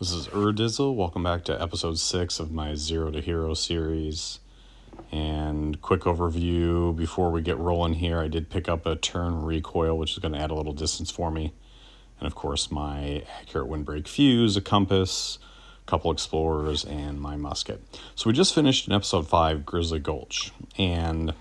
This is Urdizzle. Welcome back to episode 6 of my Zero to Hero series. And quick overview before we get rolling here. I did pick up a turn recoil, which is going to add a little distance for me. And of course, my accurate windbreak fuse, a compass, a couple explorers, and my musket. So we just finished in episode 5, Grizzly Gulch. And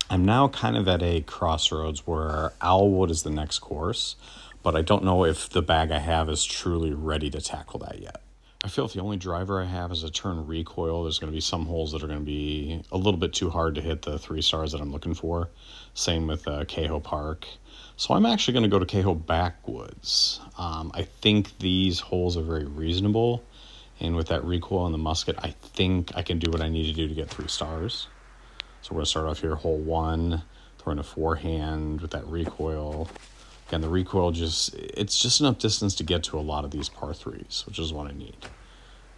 I'm now kind of at a crossroads where Owlwood is the next course, but I don't know if the bag I have is truly ready to tackle that yet. I feel if the only driver I have is a turn recoil, there's going to be some holes that are going to be a little bit too hard to hit the 3 stars that I'm looking for. Same with Kaho Park. So I'm actually going to go to Kaho Backwoods. I think these holes are very reasonable. And with that recoil and the musket, I think I can do what I need to do to get 3 stars. So we're going to start off here, hole 1, throwing a forehand with that recoil. Again, the recoil it's just enough distance to get to a lot of these par 3s, which is what I need.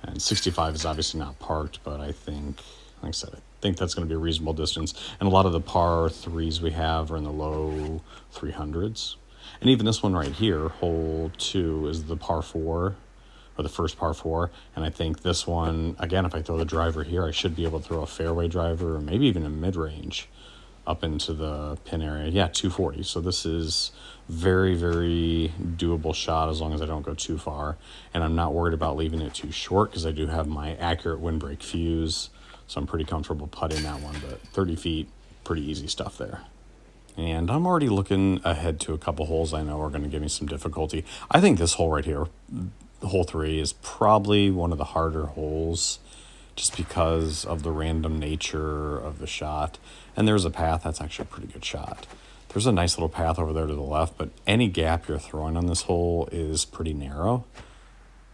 And 65 is obviously not parked, but I think, like I said, I think that's going to be a reasonable distance. And a lot of the par 3s we have are in the low 300s. And even this one right here, hole 2, is the par 4, or the first par 4. And I think this one, again, if I throw the driver here, I should be able to throw a fairway driver, or maybe even a mid-range up into the pin area. Yeah, 240. So this is very, very doable shot as long as I don't go too far. And I'm not worried about leaving it too short because I do have my accurate windbreak fuse. So I'm pretty comfortable putting that one. But 30 feet, pretty easy stuff there. And I'm already looking ahead to a couple holes I know are going to give me some difficulty. I think this hole right here, hole 3, is probably one of the harder holes just because of the random nature of the shot. And there's a path. That's actually a pretty good shot. There's a nice little path over there to the left, but any gap you're throwing on this hole is pretty narrow.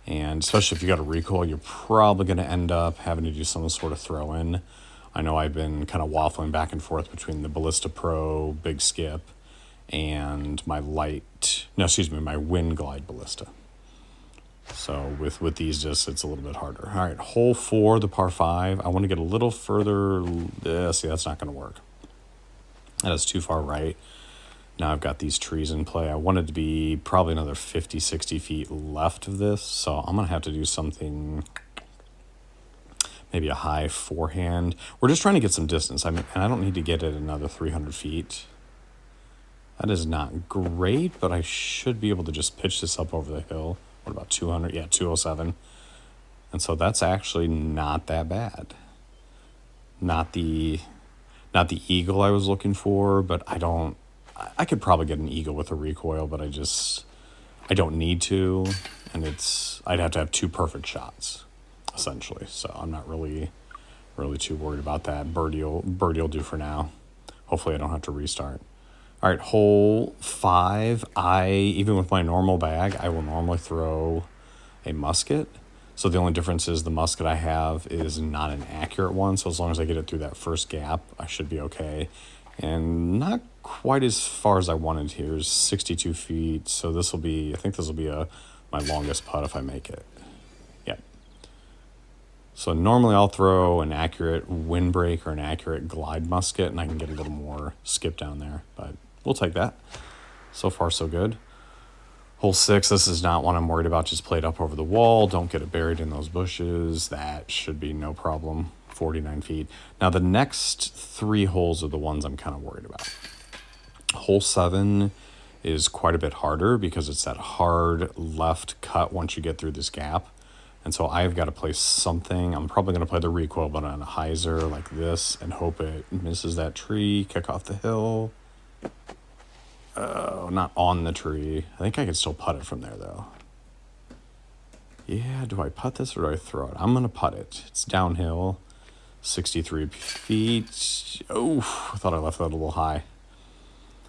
And especially if you got a recoil, you're probably going to end up having to do some sort of throw in. I know I've been kind of waffling back and forth between the Ballista Pro Big Skip and my my Wind Glide Ballista. So with these discs, it's a little bit harder. All right, hole 4, the par 5. I want to get a little further. See, that's not going to work. That is too far right. Now I've got these trees in play. I wanted to be probably another 50, 60 feet left of this. So I'm going to have to do something, maybe a high forehand. We're just trying to get some distance. And I don't need to get it another 300 feet. That is not great, but I should be able to just pitch this up over the hill. What about 200? Yeah, 207. And so that's actually not that bad. Not the eagle I was looking for, but I could probably get an eagle with a recoil, but I don't need to. And I'd have to have 2 perfect shots, essentially. So I'm not really too worried about that. Birdie will do for now. Hopefully I don't have to restart. All right, hole 5, even with my normal bag, I will normally throw a musket. So the only difference is the musket I have is not an accurate one. So as long as I get it through that first gap, I should be okay. And not quite as far as I wanted here, is 62 feet. So I think this will be my longest putt if I make it. Yeah. So normally I'll throw an accurate windbreak or an accurate glide musket, and I can get a little more skip down there, but we'll take that. So far, so good. Hole 6, this is not one I'm worried about. Just play it up over the wall. Don't get it buried in those bushes. That should be no problem. 49 feet. Now, the next 3 holes are the ones I'm kind of worried about. Hole 7 is quite a bit harder because it's that hard left cut once you get through this gap. And so I've got to play something. I'm probably going to play the recoil, but on a hyzer like this and hope it misses that tree, kick off the hill. Not on the tree. I think I can still putt it from there, though. Yeah, do I putt this or do I throw it? I'm going to putt it. It's downhill, 63 feet. Oh, I thought I left that a little high.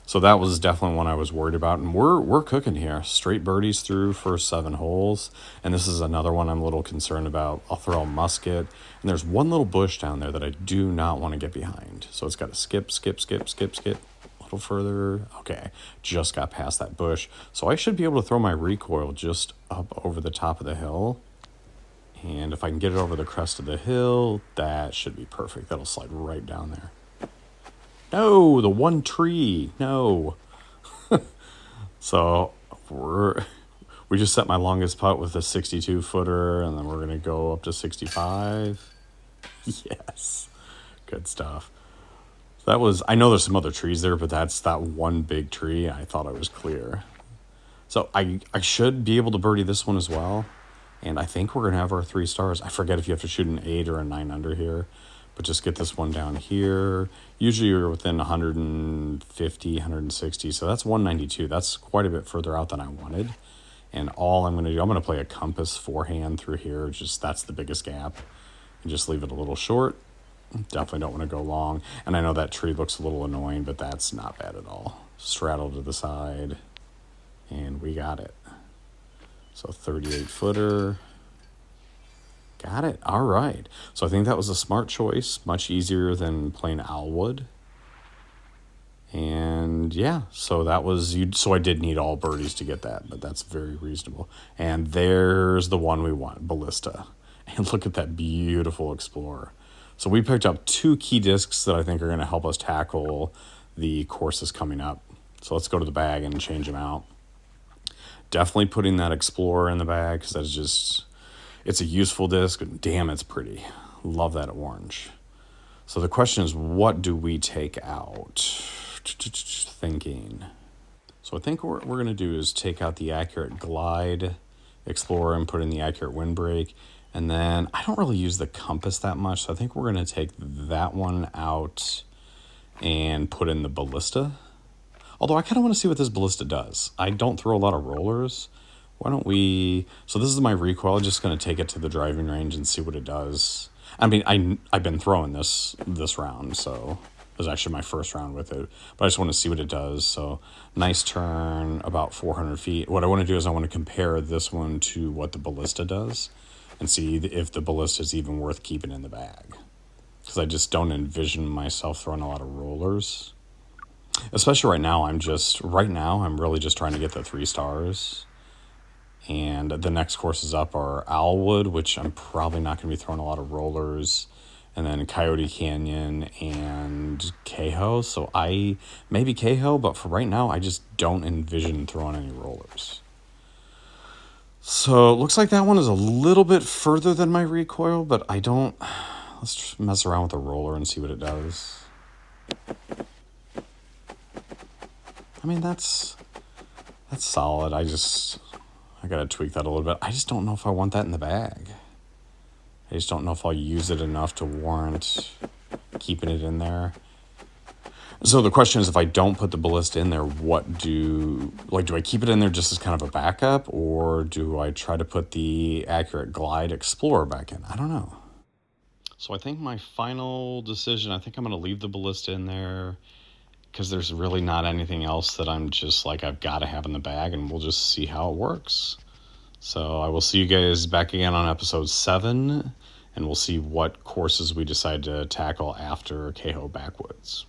So that was definitely one I was worried about. And we're cooking here. Straight birdies through first 7 holes. And this is another one I'm a little concerned about. I'll throw a musket. And there's one little bush down there that I do not want to get behind. So it's got to skip. Further. Okay, just got past that bush. So I should be able to throw my recoil just up over the top of the hill. And if I can get it over the crest of the hill, that should be perfect. That'll slide right down there. No, the one tree. No. So we're We just set my longest putt with a 62 footer, and then we're going to go up to 65. Yes. Good stuff. That was, I know there's some other trees there, but that's that one big tree. I thought I was clear. So I should be able to birdie this one as well. And I think we're going to have our 3 stars. I forget if you have to shoot an 8 or a 9 under here. But just get this one down here. Usually you're within 150, 160. So that's 192. That's quite a bit further out than I wanted. And all I'm going to do, I'm going to play a compass forehand through here. Just that's the biggest gap. And just leave it a little short. Definitely don't want to go long. And I know that tree looks a little annoying, but that's not bad at all. Straddle to the side. And we got it. So 38 footer. Got it. All right. So I think that was a smart choice. Much easier than playing Owlwood. And yeah, so that was, so I did need all birdies to get that, but that's very reasonable. And there's the one we want, Ballista. And look at that beautiful Explorer. So we picked up 2 key discs that I think are going to help us tackle the courses coming up. So let's go to the bag and change them out. Definitely putting that Explorer in the bag because that's just, it's a useful disc. Damn, it's pretty. Love that orange. So the question is, what do we take out? Thinking. So I think what we're going to do is take out the Accurate Glide Explorer and put in the Accurate Windbreak. And then I don't really use the compass that much, so I think we're going to take that one out and put in the Ballista. Although I kind of want to see what this Ballista does. I don't throw a lot of rollers. Why don't we... So this is my recoil. I'm just going to take it to the driving range and see what it does. I mean, I've been throwing this round, so it was actually my first round with it. But I just want to see what it does. So nice turn, about 400 feet. What I want to do is I want to compare this one to what the Ballista does and see if the Ballista is even worth keeping in the bag. Because I just don't envision myself throwing a lot of rollers. Especially right now, I'm really just trying to get the 3 stars. And the next courses up are Owlwood, which I'm probably not going to be throwing a lot of rollers. And then Coyote Canyon and Kaho. So maybe Kaho, but for right now, I just don't envision throwing any rollers. So it looks like that one is a little bit further than my recoil, but let's just mess around with the roller and see what it does. I mean, that's solid. I got to tweak that a little bit. I just don't know if I want that in the bag. I just don't know if I'll use it enough to warrant keeping it in there. So the question is, if I don't put the Ballista in there, do I keep it in there just as kind of a backup, or do I try to put the Accurate Glide Explorer back in? I don't know. So I think my final decision, I think I'm going to leave the Ballista in there because there's really not anything else that I'm just like, I've got to have in the bag, and we'll just see how it works. So I will see you guys back again on episode 7, and we'll see what courses we decide to tackle after Kaho Backwoods.